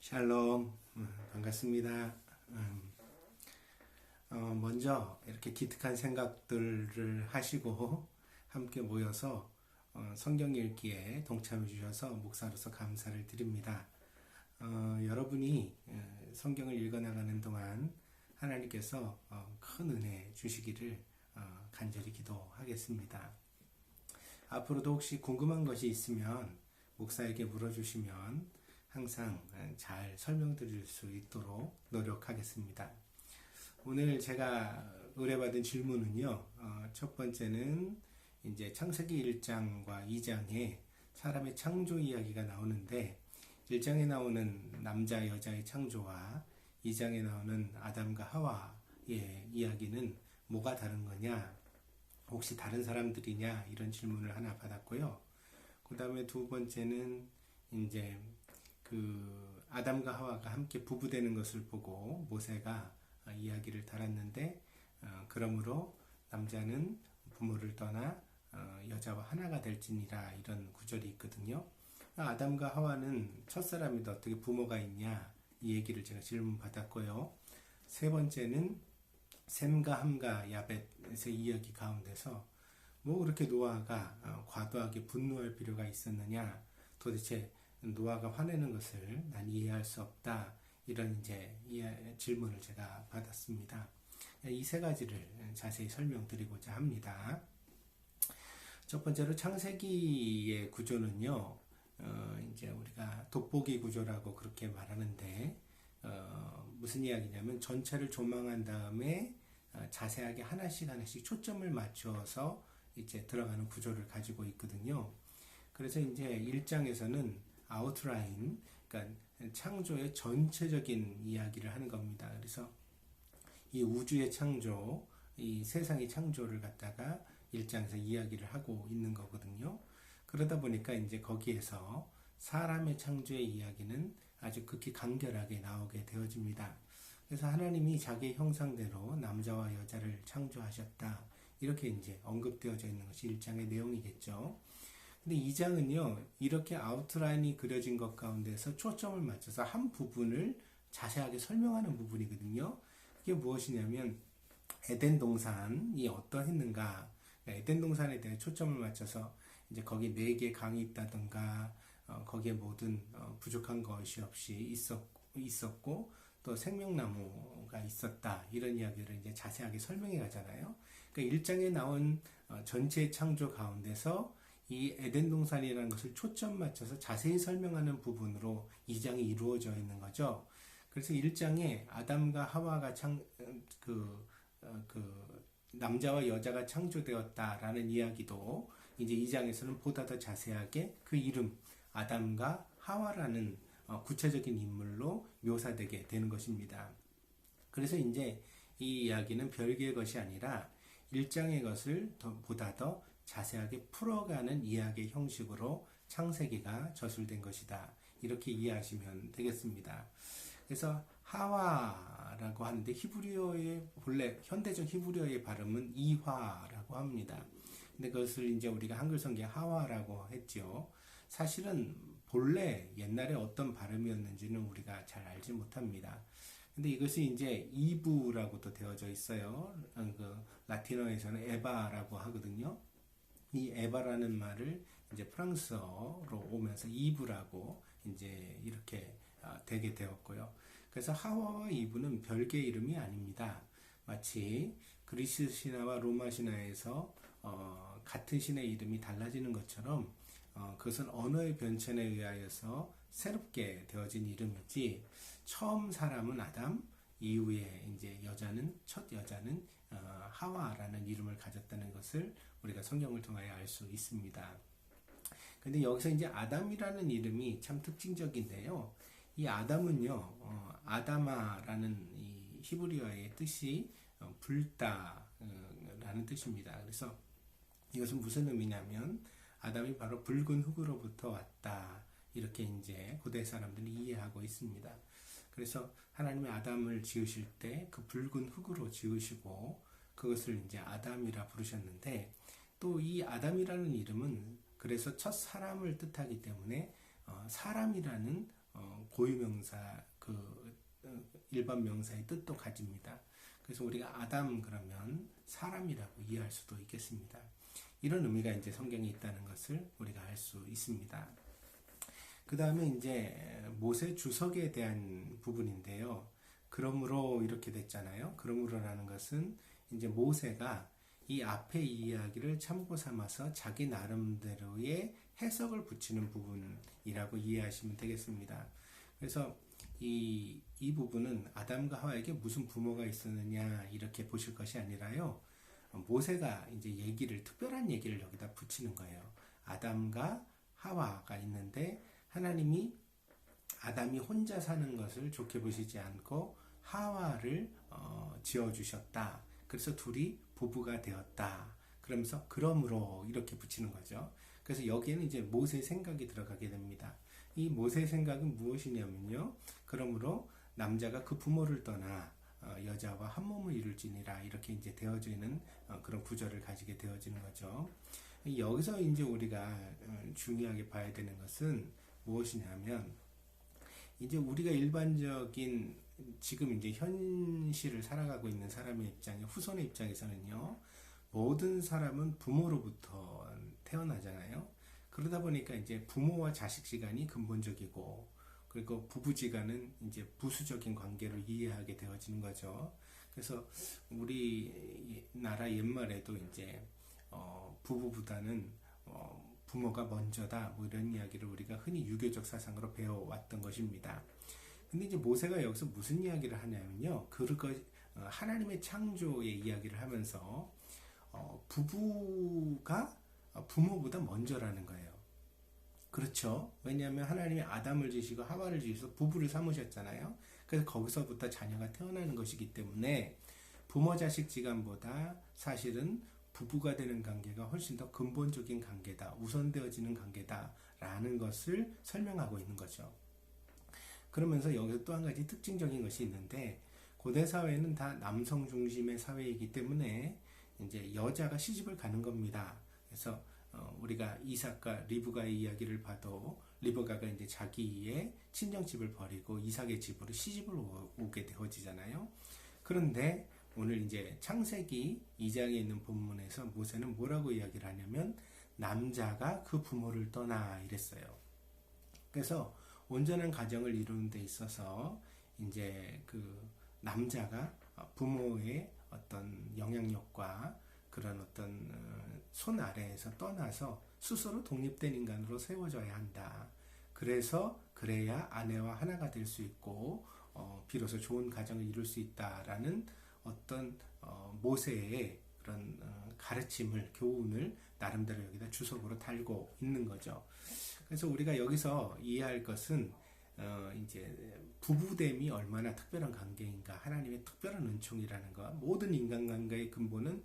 샬롬, 반갑습니다. 먼저 이렇게 기특한 생각들을 하시고 함께 모여서 성경 읽기에 동참해 주셔서 목사로서 감사를 드립니다. 여러분이 성경을 읽어나가는 동안 하나님께서 큰 은혜 주시기를 간절히 기도하겠습니다. 앞으로도 혹시 궁금한 것이 있으면 목사에게 물어주시면 항상 잘 설명드릴 수 있도록 노력하겠습니다. 오늘 제가 의뢰받은 질문은요, 첫 번째는 이제 창세기 1장과 2장에 사람의 창조 이야기가 나오는데, 1장에 나오는 남자 여자의 창조와 2장에 나오는 아담과 하와의 이야기는 뭐가 다른 거냐, 혹시 다른 사람들이냐, 이런 질문을 하나 받았고요. 그 다음에 두 번째는 이제 아담과 하와가 함께 부부되는 것을 보고 모세가 이야기를 달았는데, 그러므로 남자는 부모를 떠나 여자와 하나가 될지니라, 이런 구절이 있거든요. 아담과 하와는 첫사람인데 어떻게 부모가 있냐, 이 얘기를 제가 질문 받았고요. 세 번째는 셈과 함과 야벳의 이야기 가운데서 뭐 그렇게 노아가 과도하게 분노할 필요가 있었느냐, 도대체 노아가 화내는 것을 난 이해할 수 없다, 이런 이제 질문을 제가 받았습니다. 이 세 가지를 자세히 설명드리고자 합니다. 첫 번째로 창세기의 구조는요, 이제 우리가 돋보기 구조라고 그렇게 말하는데, 무슨 이야기냐면 전체를 조망한 다음에 자세하게 하나씩 초점을 맞춰서 이제 들어가는 구조를 가지고 있거든요. 그래서 이제 1장에서는 아웃라인, 그러니까 창조의 전체적인 이야기를 하는 겁니다. 그래서 이 우주의 창조, 이 세상의 창조를 갖다가 1장에서 이야기를 하고 있는 거거든요. 그러다 보니까 이제 거기에서 사람의 창조의 이야기는 아주 극히 간결하게 나오게 되어집니다. 그래서 하나님이 자기의 형상대로 남자와 여자를 창조하셨다, 이렇게 이제 언급되어져 있는 것이 1장의 내용이겠죠. 근데 2장은요, 이렇게 아웃라인이 그려진 것 가운데서 초점을 맞춰서 한 부분을 자세하게 설명하는 부분이거든요. 그게 무엇이냐면 에덴 동산이 어떠했는가, 에덴 동산에 대해 초점을 맞춰서 이제 거기 4개 강이 있다던가, 거기에 모든 부족한 것이 없이 있었고 또 생명나무가 있었다, 이런 이야기를 이제 자세하게 설명해 가잖아요. 그러니까 1장에 나온 전체 창조 가운데서 이 에덴 동산이라는 것을 초점 맞춰서 자세히 설명하는 부분으로 2장이 이루어져 있는 거죠. 그래서 1장에 아담과 하와가 남자와 여자가 창조되었다라는 이야기도 이제 2장에서는 보다 더 자세하게 그 이름 아담과 하와라는 구체적인 인물로 묘사되게 되는 것입니다. 그래서 이제 이 이야기는 별개의 것이 아니라 1장의 것을 보다 더 자세하게 풀어가는 이야기의 형식으로 창세기가 저술된 것이다, 이렇게 이해하시면 되겠습니다. 그래서 하와라고 하는데 히브리어의 본래 현대적 히브리어의 발음은 이화라고 합니다. 근데 그것을 이제 우리가 한글 성경에 하와라고 했죠. 사실은 본래 옛날에 어떤 발음이었는지는 우리가 잘 알지 못합니다. 근데 이것이 이제 이브라고도 되어져 있어요. 라틴어에서는 에바라고 하거든요. 이 에바라는 말을 이제 프랑스어로 오면서 이브라고 이제 이렇게 되게 되었고요. 그래서 하와와 이브는 별개의 이름이 아닙니다. 마치 그리스 신화와 로마 신화에서 같은 신의 이름이 달라지는 것처럼 그것은 언어의 변천에 의하여서 새롭게 되어진 이름이지, 처음 사람은 아담, 이후에 이제 첫 여자는 하와라는 이름을 가졌다는 것을 우리가 성경을 통하여 알 수 있습니다. 근데 여기서 이제 아담이라는 이름이 참 특징적인데요. 이 아담은요, 아다마라는 이 히브리어의 뜻이 붉다라는 뜻입니다. 그래서 이것은 무슨 의미냐면 아담이 바로 붉은 흙으로부터 왔다, 이렇게 이제 고대 사람들이 이해하고 있습니다. 그래서 하나님이 아담을 지으실 때 그 붉은 흙으로 지으시고 그것을 이제 아담이라 부르셨는데, 또 이 아담이라는 이름은 그래서 첫 사람을 뜻하기 때문에 사람이라는 고유명사 일반 명사의 뜻도 가집니다. 그래서 우리가 아담 그러면 사람이라고 이해할 수도 있겠습니다. 이런 의미가 이제 성경에 있다는 것을 우리가 알 수 있습니다. 그 다음에 이제 모세 주석에 대한 부분인데요. 그러므로 이렇게 됐잖아요. 그러므로라는 것은 이제 모세가 이 앞에 이야기를 참고 삼아서 자기 나름대로의 해석을 붙이는 부분이라고 이해하시면 되겠습니다. 그래서 이 부분은 아담과 하와에게 무슨 부모가 있었느냐 이렇게 보실 것이 아니라요. 모세가 이제 특별한 얘기를 여기다 붙이는 거예요. 아담과 하와가 있는데 하나님이 아담이 혼자 사는 것을 좋게 보시지 않고 하와를 지어주셨다. 그래서 둘이 부부가 되었다. 그러면서 그러므로 이렇게 붙이는 거죠. 그래서 여기에는 이제 모세의 생각이 들어가게 됩니다. 이 모세의 생각은 무엇이냐면요. 그러므로 남자가 그 부모를 떠나 여자와 한 몸을 이룰지니라 이렇게 이제 되어지는 그런 구절을 가지게 되어지는 거죠. 여기서 이제 우리가 중요하게 봐야 되는 것은 무엇이냐면 이제 우리가 일반적인 지금 이제 현실을 살아가고 있는 사람의 입장에 후손의 입장에서는요. 모든 사람은 부모로부터 태어나잖아요. 그러다 보니까 이제 부모와 자식지간이 근본적이고 그리고 부부지간은 이제 부수적인 관계로 이해하게 되어지는 거죠. 그래서 우리나라 옛말에도 이제 부부보다는 부모가 먼저다 뭐 이런 이야기를 우리가 흔히 유교적 사상으로 배워왔던 것입니다. 근데 이제 모세가 여기서 무슨 이야기를 하냐면요. 하나님의 창조의 이야기를 하면서 부부가 부모보다 먼저라는 거예요. 그렇죠. 왜냐하면 하나님이 아담을 지으시고 하와를 지으셔서 부부를 삼으셨잖아요. 그래서 거기서부터 자녀가 태어나는 것이기 때문에 부모 자식 지간보다 사실은 부부가 되는 관계가 훨씬 더 근본적인 관계다. 우선되어지는 관계다라는 것을 설명하고 있는 거죠. 그러면서 여기서 또 한 가지 특징적인 것이 있는데 고대 사회는 다 남성 중심의 사회이기 때문에 이제 여자가 시집을 가는 겁니다. 그래서 우리가 이삭과 리브가의 이야기를 봐도 리브가가 이제 자기의 친정집을 버리고 이삭의 집으로 시집을 오게 되어지잖아요. 그런데 오늘 이제 창세기 2장에 있는 본문에서 모세는 뭐라고 이야기를 하냐면 남자가 그 부모를 떠나 이랬어요. 그래서 온전한 가정을 이루는 데 있어서 이제 그 남자가 부모의 어떤 영향력과 그런 어떤 손 아래에서 떠나서 스스로 독립된 인간으로 세워져야 한다. 그래야 아내와 하나가 될 수 있고 비로소 좋은 가정을 이룰 수 있다라는 어떤 모세의 그런 가르침을 교훈을 나름대로 여기다 주석으로 달고 있는 거죠. 그래서 우리가 여기서 이해할 것은 이제 부부됨이 얼마나 특별한 관계인가, 하나님의 특별한 은총이라는 것, 모든 인간관계의 근본은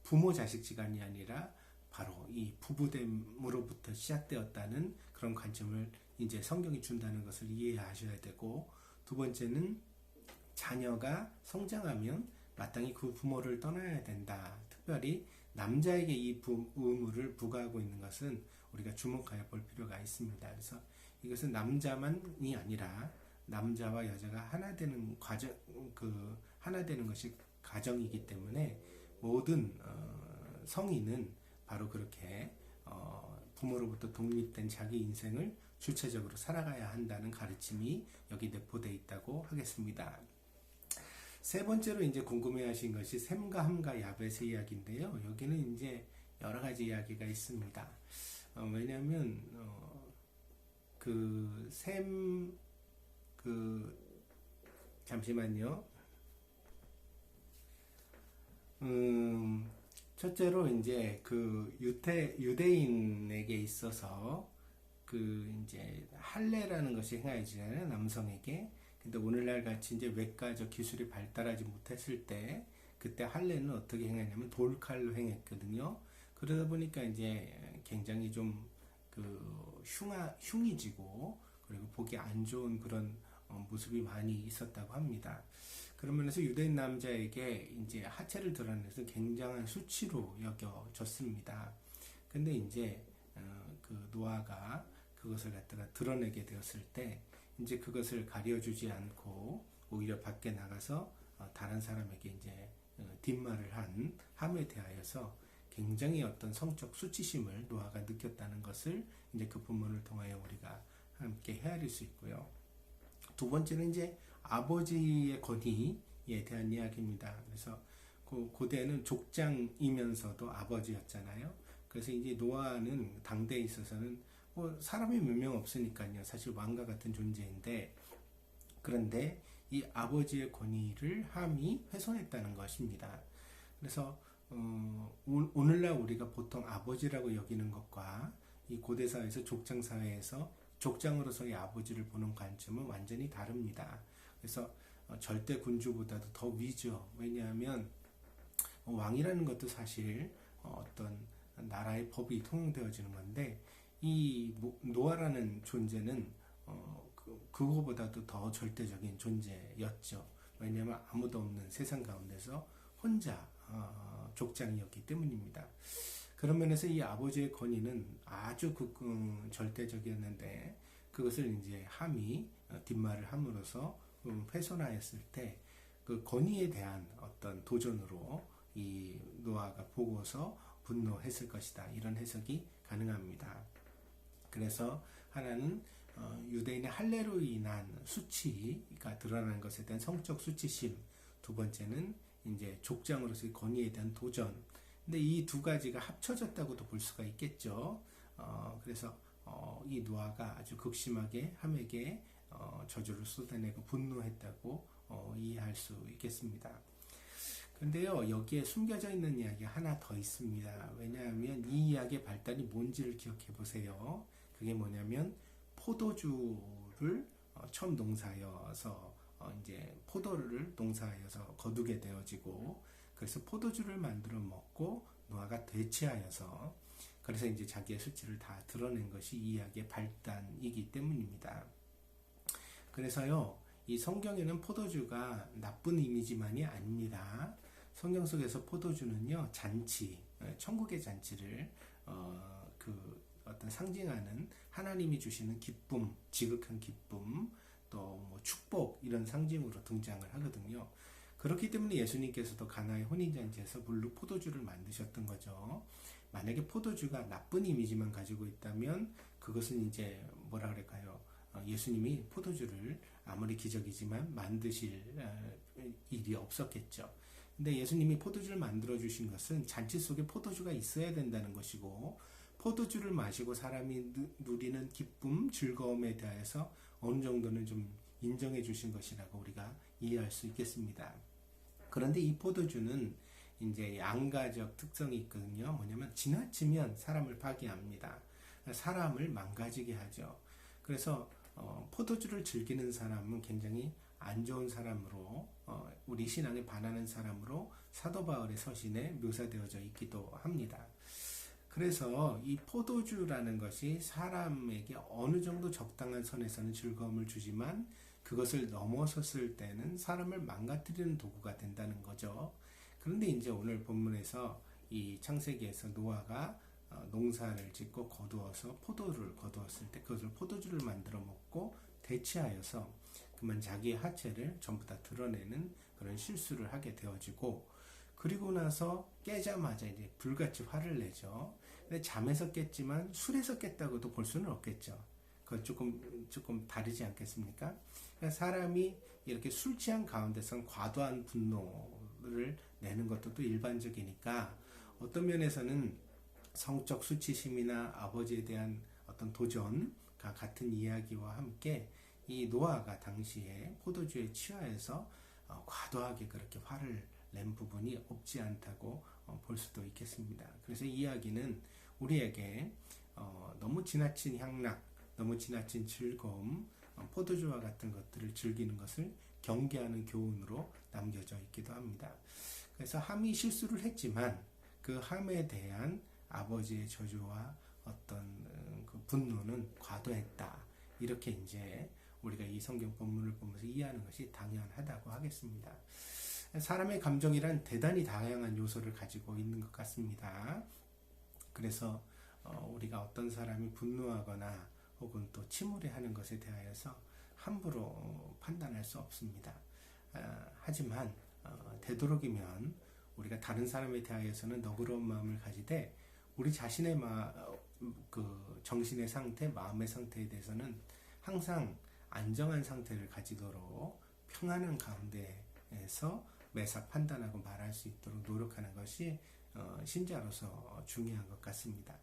부모 자식지간이 아니라 바로 이 부부됨으로부터 시작되었다는 그런 관점을 이제 성경이 준다는 것을 이해하셔야 되고, 두 번째는 자녀가 성장하면 마땅히 그 부모를 떠나야 된다. 특별히 남자에게 이 의무를 부과하고 있는 것은 우리가 주목하여 볼 필요가 있습니다. 그래서 이것은 남자만이 아니라 남자와 여자가 하나 되는 과정, 하나 되는 것이 가정이기 때문에 모든 성인은 바로 그렇게 부모로부터 독립된 자기 인생을 주체적으로 살아가야 한다는 가르침이 여기 내포되어 있다고 하겠습니다. 세 번째로 이제 궁금해하신 것이 셈과 함과 야벳의 이야기인데요. 여기는 이제 여러 가지 이야기가 있습니다. 왜냐하면 잠시만요. 첫째로 이제 유대인에게 있어서 이제 할례라는 것이 행해지잖아요, 남성에게. 근데 오늘날 같이 이제 외과적 기술이 발달하지 못했을 때, 그때 할례는 어떻게 행했냐면 돌칼로 행했거든요. 그러다 보니까 이제 굉장히 좀 흉이 지고, 그리고 보기 안 좋은 그런 모습이 많이 있었다고 합니다. 그런 면에서 유대인 남자에게 이제 하체를 드러내서 굉장한 수치로 여겨졌습니다. 근데 이제 노아가 그것을 갖다가 드러내게 되었을 때 이제 그것을 가려주지 않고 오히려 밖에 나가서 다른 사람에게 이제 뒷말을 한 함에 대하여서 굉장히 어떤 성적 수치심을 노아가 느꼈다는 것을 이제 그 본문을 통하여 우리가 함께 헤아릴 수 있고요. 두 번째는 이제 아버지의 권위에 대한 이야기입니다. 그래서 고대는 족장이면서도 아버지였잖아요. 그래서 이제 노아는 당대에 있어서는 뭐 사람이 몇 명 없으니까요. 사실 왕과 같은 존재인데, 그런데 이 아버지의 권위를 함이 훼손했다는 것입니다. 그래서 오늘날 우리가 보통 아버지라고 여기는 것과 이 고대사회에서 족장사회에서 족장으로서의 아버지를 보는 관점은 완전히 다릅니다. 그래서 절대 군주보다도 더 위죠. 왜냐하면 왕이라는 것도 사실 어떤 나라의 법이 통용되어지는 건데, 이 노아라는 존재는 그거보다도 더 절대적인 존재였죠. 왜냐하면 아무도 없는 세상 가운데서 혼자 족장이었기 때문입니다. 그런 면에서 이 아버지의 권위는 아주 절대적이었는데, 그것을 이제 함이 뒷말을 함으로써 훼손하였을 때 그 권위에 대한 어떤 도전으로 이 노아가 보고서 분노했을 것이다. 이런 해석이 가능합니다. 그래서 하나는 유대인의 할례로 인한 수치가 드러나는 것에 대한 성적 수치심, 두 번째는 이제 족장으로서의 권위에 대한 도전. 근데 이 두 가지가 합쳐졌다고도 볼 수가 있겠죠. 그래서 이 노아가 아주 극심하게 함에게 저주를 쏟아내고 분노했다고 이해할 수 있겠습니다. 근데요, 여기에 숨겨져 있는 이야기가 하나 더 있습니다. 왜냐하면 이 이야기의 발단이 뭔지를 기억해 보세요. 그게 뭐냐면 포도주를 처음 농사여서 이제 포도를 농사여서 거두게 되어지고, 그래서 포도주를 만들어 먹고 노아가 되취하여서, 그래서 이제 자기의 수치를 다 드러낸 것이 이 이야기의 발단이기 때문입니다. 그래서요, 이 성경에는 포도주가 나쁜 이미지만이 아닙니다. 성경 속에서 포도주는요, 잔치, 천국의 잔치를 어떤 상징하는 하나님이 주시는 기쁨, 지극한 기쁨, 또 뭐 축복, 이런 상징으로 등장을 하거든요. 그렇기 때문에 예수님께서도 가나의 혼인잔치에서 물로 포도주를 만드셨던 거죠. 만약에 포도주가 나쁜 이미지만 가지고 있다면 그것은 이제 뭐라 그럴까요? 예수님이 포도주를 아무리 기적이지만 만드실 일이 없었겠죠. 근데 예수님이 포도주를 만들어 주신 것은 잔치 속에 포도주가 있어야 된다는 것이고, 포도주를 마시고 사람이 누리는 기쁨, 즐거움에 대해서 어느 정도는 좀 인정해 주신 것이라고 우리가 이해할 수 있겠습니다. 그런데 이 포도주는 이제 양가적 특성이 있거든요. 뭐냐면 지나치면 사람을 파괴합니다. 사람을 망가지게 하죠. 그래서 포도주를 즐기는 사람은 굉장히 안 좋은 사람으로, 우리 신앙에 반하는 사람으로 사도 바울의 서신에 묘사되어져 있기도 합니다. 그래서 이 포도주라는 것이 사람에게 어느 정도 적당한 선에서는 즐거움을 주지만 그것을 넘어섰을 때는 사람을 망가뜨리는 도구가 된다는 거죠. 그런데 이제 오늘 본문에서 이 창세기에서 노아가 농사를 짓고 거두어서 포도를 거두었을 때 그것을 포도주를 만들어 먹고 대취하여서 그만 자기의 하체를 전부 다 드러내는 그런 실수를 하게 되어지고, 그리고 나서 깨자마자 이제 불같이 화를 내죠. 근데 잠에서 깼지만 술에서 깼다고도 볼 수는 없겠죠. 그건 조금 다르지 않겠습니까? 그러니까 사람이 이렇게 술 취한 가운데선 과도한 분노를 내는 것도 또 일반적이니까, 어떤 면에서는 성적 수치심이나 아버지에 대한 어떤 도전과 같은 이야기와 함께 이 노아가 당시에 포도주에 취하여서 과도하게 그렇게 화를 낸 부분이 없지 않다고 볼 수도 있겠습니다. 그래서 이 이야기는 우리에게 너무 지나친 향락, 너무 지나친 즐거움, 포도주와 같은 것들을 즐기는 것을 경계하는 교훈으로 남겨져 있기도 합니다. 그래서 함이 실수를 했지만 그 함에 대한 아버지의 저주와 어떤 그 분노는 과도했다. 이렇게 이제 우리가 이 성경 본문을 보면서 이해하는 것이 당연하다고 하겠습니다. 사람의 감정이란 대단히 다양한 요소를 가지고 있는 것 같습니다. 그래서 우리가 어떤 사람이 분노하거나 혹은 또 침울해하는 것에 대하여서 함부로 판단할 수 없습니다. 하지만 되도록이면 우리가 다른 사람에 대하여서는 너그러운 마음을 가지되 우리 자신의 그 정신의 상태, 마음의 상태에 대해서는 항상 안정한 상태를 가지도록 평안한 가운데에서 매사 판단하고 말할 수 있도록 노력하는 것이 신자로서 중요한 것 같습니다.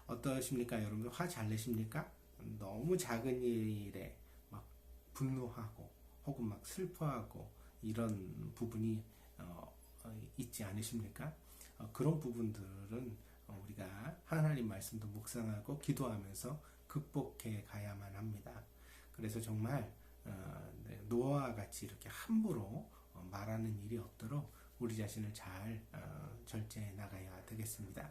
어떠십니까? 여러분들 화 잘 내십니까? 너무 작은 일에 막 분노하고 혹은 막 슬퍼하고 이런 부분이 있지 않으십니까? 그런 부분들은 우리가 하나님 말씀도 묵상하고 기도하면서 극복해 가야만 합니다. 그래서 정말 노아와 같이 이렇게 함부로 말하는 일이 없도록 우리 자신을 잘 절제해 나가야 되겠습니다.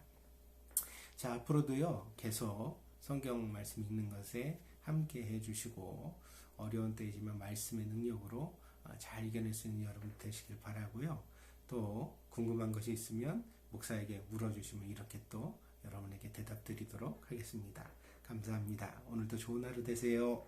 자, 앞으로도요 계속 성경 말씀 읽는 것에 함께 해주시고 어려운 때이지만 말씀의 능력으로 잘 이겨낼 수 있는 여러분 되시길 바라고요. 또 궁금한 것이 있으면 목사에게 물어주시면 이렇게 또 여러분에게 대답 드리도록 하겠습니다. 감사합니다. 오늘도 좋은 하루 되세요.